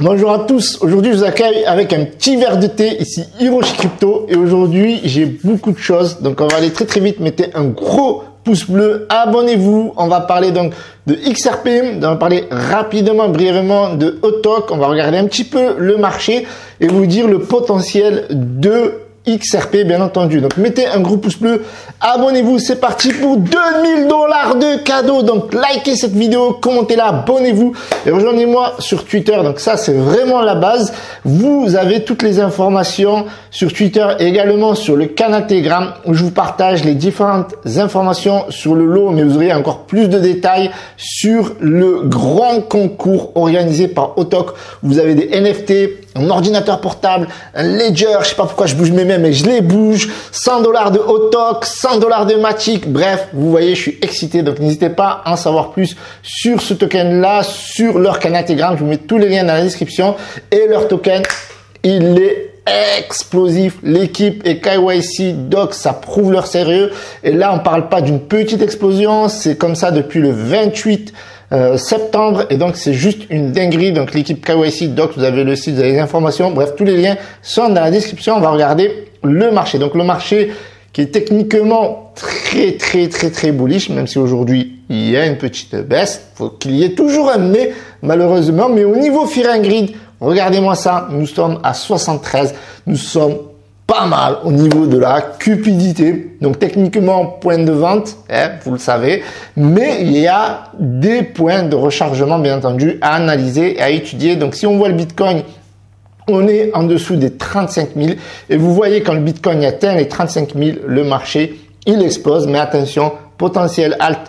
Bonjour à tous, aujourd'hui je vous accueille avec un petit verre de thé, ici Hiroshi Crypto, et aujourd'hui j'ai beaucoup de choses, donc on va aller très vite, mettez un gros pouce bleu, abonnez-vous, on va parler donc de XRP, on va parler rapidement, brièvement de Autok, on va regarder un petit peu le marché et vous dire le potentiel de XRP bien entendu. Donc mettez un gros pouce bleu, abonnez-vous, c'est parti pour 2000 $ de cadeaux. Donc likez cette vidéo, commentez-la, abonnez-vous et rejoignez-moi sur Twitter. Donc ça c'est vraiment la base. Vous avez toutes les informations sur Twitter et également sur le canal Telegram où je vous partage les différentes informations sur le lot, mais vous aurez encore plus de détails sur le grand concours organisé par Autok. Vous avez des NFT, un ordinateur portable, un ledger, je sais pas pourquoi je bouge mes mains, mais je les bouge, 100 $ de Autok, 100 $ de Matic, bref, vous voyez, je suis excité, donc n'hésitez pas à en savoir plus sur ce token-là, sur leur canal Telegram, je vous mets tous les liens dans la description, et leur token, il est explosif, l'équipe et KYC Doc, ça prouve leur sérieux, et là, on parle pas d'une petite explosion, c'est comme ça depuis le 28 septembre, et donc c'est juste une dinguerie. Donc l'équipe KYC Doc, vous avez le site, vous avez les informations, bref, tous les liens sont dans la description. On va regarder le marché. Donc le marché qui est techniquement très bullish, même si aujourd'hui il y a une petite baisse, faut qu'il y ait toujours un mais, malheureusement. Mais au niveau Fear and Greed, regardez-moi ça, nous sommes à 73, nous sommes pas mal au niveau de la cupidité. Donc techniquement, point de vente, vous le savez, mais il y a des points de rechargement, bien entendu, à analyser et à étudier. Donc si on voit le Bitcoin, on est en dessous des 35 000 et vous voyez quand le Bitcoin atteint les 35 000, le marché, il explose. Mais attention, potentiel alt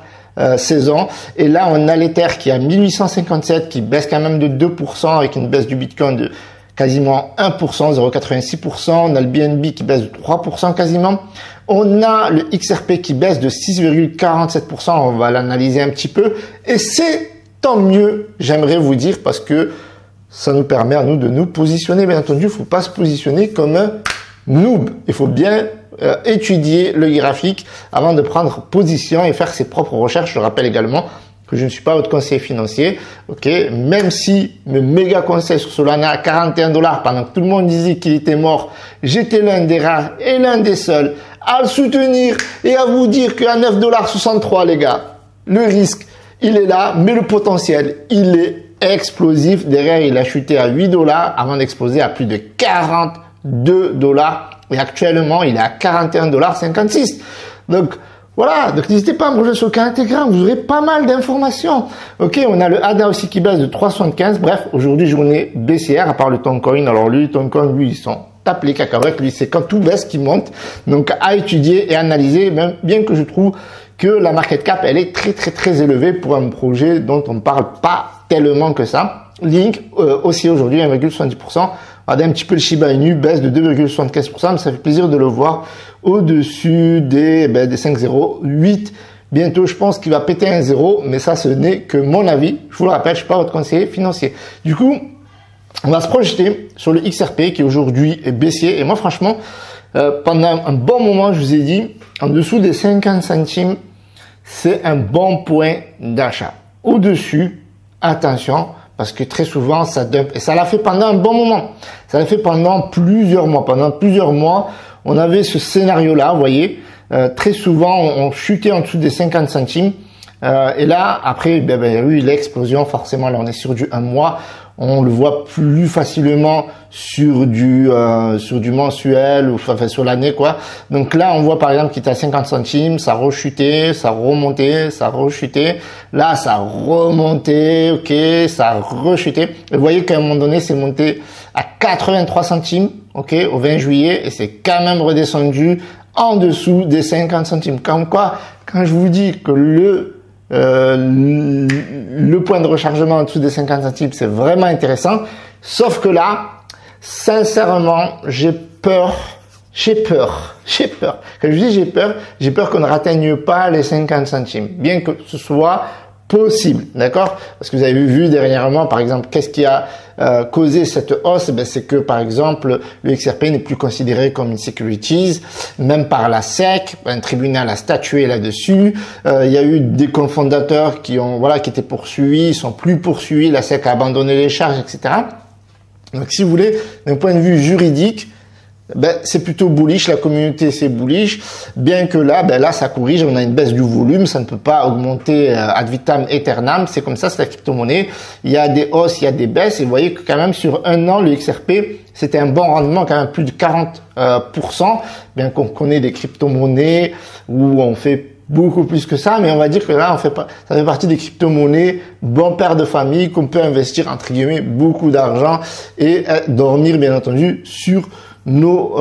saison. Et là, on a l'Ether qui est à 1857, qui baisse quand même de 2% avec une baisse du Bitcoin de quasiment 1%, 0,86%. On a le BNB qui baisse de 3% quasiment. On a le XRP qui baisse de 6,47%. On va l'analyser un petit peu. Et c'est tant mieux, j'aimerais vous dire, parce que ça nous permet à nous de nous positionner. Bien entendu, il ne faut pas se positionner comme un noob. Il faut bien étudier le graphique avant de prendre position et faire ses propres recherches. Je rappelle également que je ne suis pas votre conseiller financier, ok, même si le méga conseil sur Solana à 41 $ pendant que tout le monde disait qu'il était mort, j'étais l'un des rares et l'un des seuls à le soutenir et à vous dire qu'à 9,63 $, les gars, le risque, il est là, mais le potentiel, il est explosif. Derrière, il a chuté à 8 $ avant d'exploser à plus de 42 $ et actuellement, il est à 41,56 $. Donc, voilà, donc n'hésitez pas à me rejoindre sur le canal Telegram, vous aurez pas mal d'informations. Ok, on a le ADA aussi qui baisse de 3,75. Bref, aujourd'hui, journée baissière, à part le Toncoin. Alors lui, Toncoin, lui, ils sont tapés les cacahuètes. Lui, c'est quand tout baisse qu'il monte. Donc, à étudier et analyser, même bien que je trouve que la market cap, elle est très élevée pour un projet dont on ne parle pas tellement que ça. Link, aussi aujourd'hui, 1,70%. Regardez un petit peu le Shiba Inu, baisse de 2,75%, mais ça fait plaisir de le voir au-dessus des 5,08. Bientôt, je pense qu'il va péter un 0, mais ça, ce n'est que mon avis. Je vous le rappelle, je suis pas votre conseiller financier. Du coup, on va se projeter sur le XRP qui aujourd'hui est baissier. Et moi, franchement, pendant un bon moment, je vous ai dit, en dessous des 50 centimes, c'est un bon point d'achat. Au-dessus, attention, parce que très souvent, ça dump. Et ça l'a fait pendant un bon moment. Ça l'a fait pendant plusieurs mois. Pendant plusieurs mois, on avait ce scénario-là, vous voyez. Très souvent, on chutait en dessous des 50 centimes. Et là, après, il y a eu l'explosion. Forcément, là, on est sur du 1 mois. On le voit plus facilement sur du mensuel ou enfin sur l'année, quoi. Donc là, on voit par exemple qu'il était à 50 centimes, ça rechutait, ça remontait, ça rechutait. Là, ça remontait, ok, ça rechutait. Et vous voyez qu'à un moment donné, c'est monté à 83 centimes, ok, au 20 juillet, et c'est quand même redescendu en dessous des 50 centimes. Comme quoi, quand je vous dis que le point de rechargement en dessous des 50 centimes, c'est vraiment intéressant. Sauf que là, sincèrement, j'ai peur. Quand je dis j'ai peur qu'on ne atteigne pas les 50 centimes. Bien que ce soit possible, d'accord? Parce que vous avez vu dernièrement, par exemple, qu'est-ce qui a causé cette hausse? Ben, c'est que, par exemple, le XRP n'est plus considéré comme une securities, même par la SEC, un tribunal a statué là-dessus. Il y a eu des cofondateurs qui ont, voilà, qui étaient poursuivis, ils sont plus poursuivis, la SEC a abandonné les charges, etc. Donc, si vous voulez, d'un point de vue juridique, ben, c'est plutôt bullish, la communauté c'est bullish, bien que là, ben là ça corrige, on a une baisse du volume, ça ne peut pas augmenter ad vitam aeternam, c'est comme ça, c'est la crypto-monnaie, il y a des hausses, il y a des baisses, et vous voyez que quand même sur un an, le XRP, c'était un bon rendement, quand même plus de 40%, bien qu'on connaît des crypto-monnaies où on fait beaucoup plus que ça, mais on va dire que là, ça fait partie des crypto-monnaies, bon père de famille, qu'on peut investir, entre guillemets, beaucoup d'argent et dormir, bien entendu, sur nos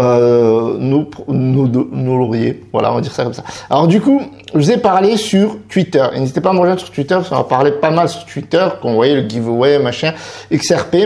lauriers. Voilà, on va dire ça comme ça. Alors du coup, je vous ai parlé sur Twitter. N'hésitez pas à me rejoindre sur Twitter, parce qu'on va parler pas mal sur Twitter, qu'on voyait le giveaway, machin, XRP.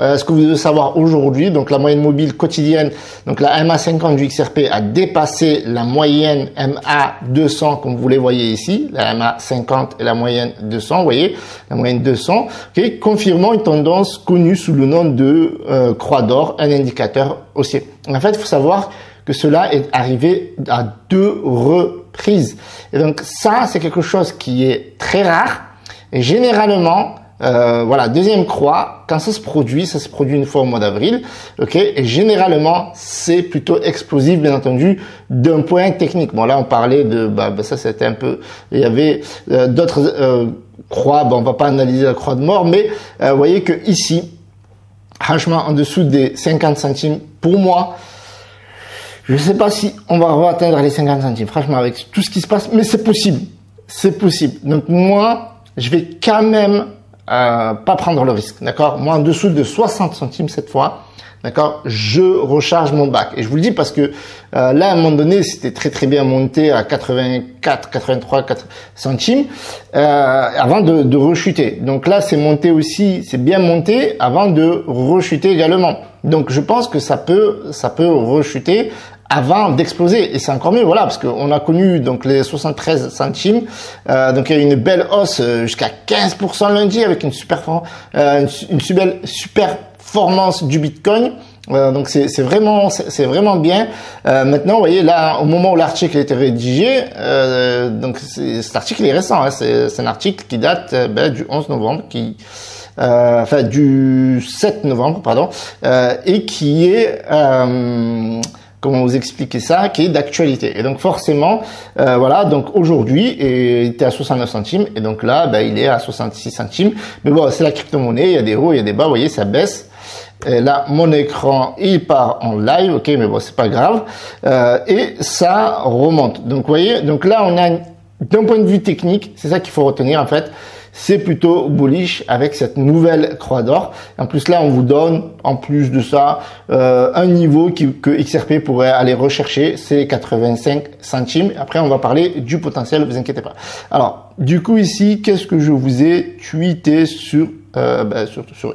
Ce que vous devez savoir aujourd'hui, donc la moyenne mobile quotidienne, donc la MA50 du XRP a dépassé la moyenne MA200, comme vous les voyez ici, la MA50 et la moyenne 200, vous voyez, la moyenne 200, okay, confirmant une tendance connue sous le nom de croix d'or, un indicateur haussier. En fait, il faut savoir que cela est arrivé à 2 reprises. Et donc ça, c'est quelque chose qui est très rare, et généralement, voilà, deuxième croix, quand ça se produit une fois au mois d'avril, ok, et généralement, c'est plutôt explosif, bien entendu, d'un point technique. Bon, là, on parlait de, ça, c'était un peu, il y avait d'autres croix, bon, on va pas analyser la croix de mort, mais vous voyez que ici, franchement, en dessous des 50 centimes, pour moi, je ne sais pas si on va atteindre les 50 centimes, franchement, avec tout ce qui se passe, mais c'est possible, c'est possible. Donc, moi, je vais quand même pas prendre le risque, d'accord. Moi, en dessous de 60 centimes cette fois, d'accord, je recharge mon bac. Et je vous le dis parce que là, à un moment donné, c'était très bien monté à 84, 83, 4 centimes avant de rechuter. Donc là, c'est monté aussi, c'est bien monté avant de rechuter également. Donc, je pense que ça peut rechuter avant d'exploser, et c'est encore mieux, voilà, parce qu'on a connu donc les 73 centimes, donc il y a eu une belle hausse jusqu'à 15% lundi avec une super performance du Bitcoin. Donc c'est vraiment bien. Maintenant, vous voyez là, au moment où l'article a été rédigé, donc cet article est récent, hein, c'est un article qui date du 11 novembre, enfin du 7 novembre, pardon, et qui est comment vous expliquer ça, qui est d'actualité. Et donc forcément, voilà, donc aujourd'hui, il était à 69 centimes, et donc là, il est à 66 centimes. Mais bon, c'est la crypto-monnaie, il y a des hauts, il y a des bas, vous voyez, ça baisse. Et là, mon écran, il part en live, ok, mais bon, c'est pas grave. Et ça remonte. Donc, vous voyez, donc là, on a, d'un point de vue technique, c'est ça qu'il faut retenir, en fait, c'est plutôt bullish avec cette nouvelle croix d'or. En plus là, on vous donne, en plus de ça, un niveau que XRP pourrait aller rechercher, c'est les 85 centimes. Après, on va parler du potentiel, ne vous inquiétez pas. Alors, du coup ici, qu'est-ce que je vous ai tweeté sur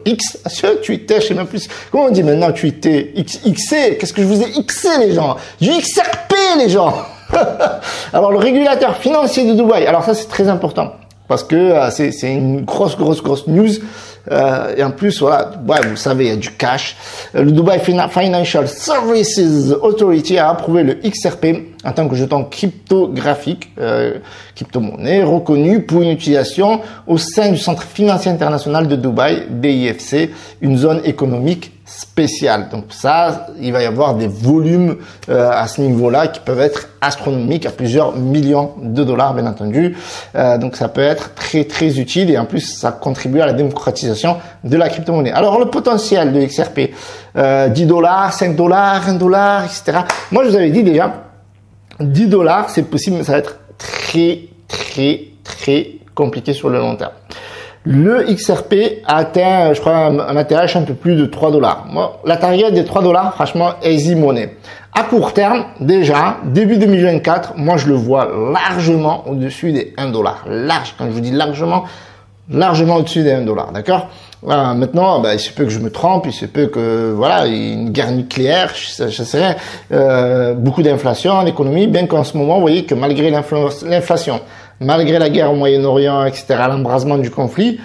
X, sur Twitter, je sais même plus comment on dit maintenant, tweeté, XC, qu'est-ce que je vous ai XC les gens, du XRP les gens. Alors le régulateur financier de Dubaï, alors ça c'est très important. Parce que c'est une grosse news. Et en plus, voilà, vous savez, il y a du cash. Le Dubai Financial Services Authority a approuvé le XRP en tant que jeton cryptographique, crypto-monnaie, reconnu pour une utilisation au sein du Centre financier international de Dubaï, DIFC, une zone économique spéciale. Donc ça, il va y avoir des volumes à ce niveau-là qui peuvent être astronomiques, à plusieurs millions de dollars, bien entendu. Donc ça peut être très utile, et en plus ça contribue à la démocratisation de la crypto-monnaie. Alors le potentiel de XRP, 10 dollars, 5 dollars, 1 dollar, etc. Moi je vous avais dit déjà, 10 dollars c'est possible, mais ça va être très compliqué sur le long terme. Le XRP a atteint, je crois, un ATH un peu plus de 3 dollars. Moi, la target des 3 dollars, franchement, easy money. À court terme, déjà, début 2024, moi, je le vois largement au-dessus des 1 dollar. Large, quand je vous dis largement au-dessus des 1 dollar, d'accord? Voilà, maintenant, il se peut que je me trompe, il se peut que, voilà, une guerre nucléaire, je sais rien, beaucoup d'inflation en économie, bien qu'en ce moment, vous voyez que malgré l'inflation, malgré la guerre au Moyen-Orient, etc., l'embrasement du conflit,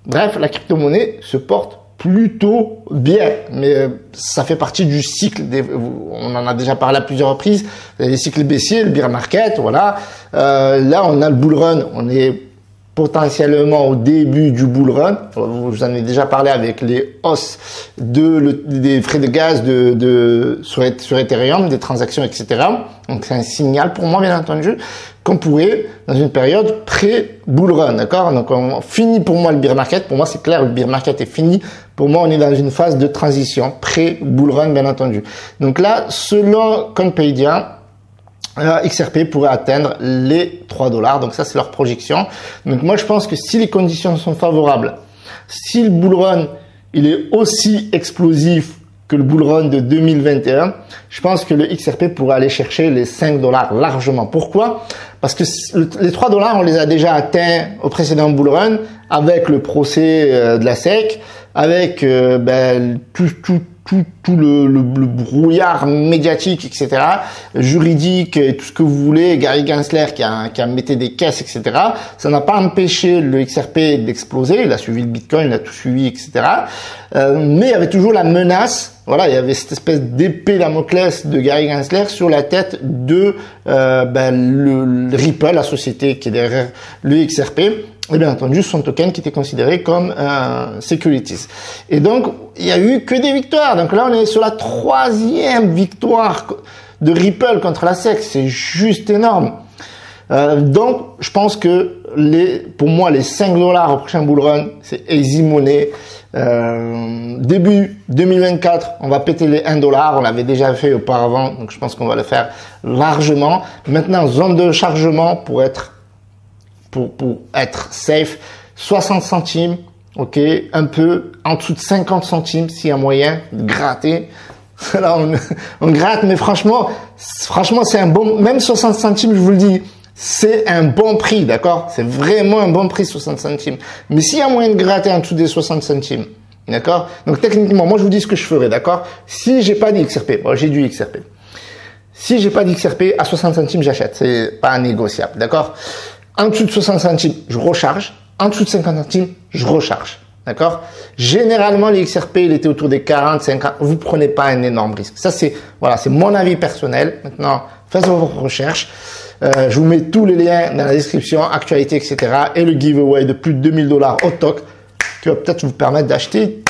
bref, la crypto-monnaie se porte plutôt bien. Mais ça fait partie du cycle, on en a déjà parlé à plusieurs reprises, les cycles baissiers, le bear market, voilà. Là, on a le bull run, on est potentiellement au début du bull run. Je vous en ai déjà parlé avec les hausses des frais de gaz sur Ethereum, des transactions, etc. Donc c'est un signal pour moi, bien entendu, qu'on pourrait dans une période pré-bull run, d'accord? Donc on finit pour moi le bear market. Pour moi, c'est clair, le bear market est fini. Pour moi, on est dans une phase de transition pré-bull run, bien entendu. Donc là, selon Coinpedia, XRP pourrait atteindre les 3 $. Donc ça, c'est leur projection. Donc moi, je pense que si les conditions sont favorables, si le bull run, il est aussi explosif que le bull run de 2021, je pense que le XRP pourrait aller chercher les 5 $ largement. Pourquoi? Parce que les 3 $, on les a déjà atteints au précédent bull run avec le procès de la SEC, avec tout le brouillard médiatique, etc., juridique, et tout ce que vous voulez, Gary Gensler qui a mis des caisses, etc. Ça n'a pas empêché le XRP d'exploser. Il a suivi le Bitcoin, il a tout suivi, etc. Mais il y avait toujours la menace. Voilà, il y avait cette espèce d'épée Damoclès de Gary Gensler sur la tête de le Ripple, la société qui est derrière le XRP. Et bien entendu, son token qui était considéré comme securities. Et donc, il y a eu que des victoires. Donc là, on est sur la 3e victoire de Ripple contre la SEC. C'est juste énorme. Donc, je pense que pour moi, les 5 $ au prochain bull run, c'est easy money. Début 2024, on va péter les 1 $. On l'avait déjà fait auparavant. Donc, je pense qu'on va le faire largement. Maintenant, zone de chargement pour être safe, 60 centimes, ok, un peu en dessous de 50 centimes s'il y a moyen de gratter. Là, on gratte, mais franchement, c'est un bon, même 60 centimes, je vous le dis, c'est un bon prix, d'accord? C'est vraiment un bon prix, 60 centimes. Mais s'il y a moyen de gratter en dessous des 60 centimes, d'accord? Donc, techniquement, moi, je vous dis ce que je ferai, d'accord? Si j'ai pas d'XRP, bon, j'ai du XRP. Si j'ai pas d'XRP, à 60 centimes, j'achète. C'est pas négociable, d'accord? En dessous de 60 centimes, je recharge. En dessous de 50 centimes, je recharge. D'accord? Généralement, les XRP, il était autour des 40, 50. Vous prenez pas un énorme risque. Ça, c'est mon avis personnel. Maintenant, faites vos recherches. Je vous mets tous les liens dans la description, actualité, etc. Et le giveaway de plus de 2000 $ au TOC qui va peut-être vous permettre d'acheter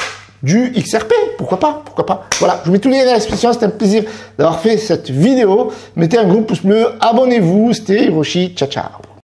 du XRP. Pourquoi pas? Pourquoi pas? Voilà, je vous mets tous les liens dans la description. C'était un plaisir d'avoir fait cette vidéo. Mettez un gros pouce bleu, abonnez-vous. C'était Hiroshi. Ciao, ciao.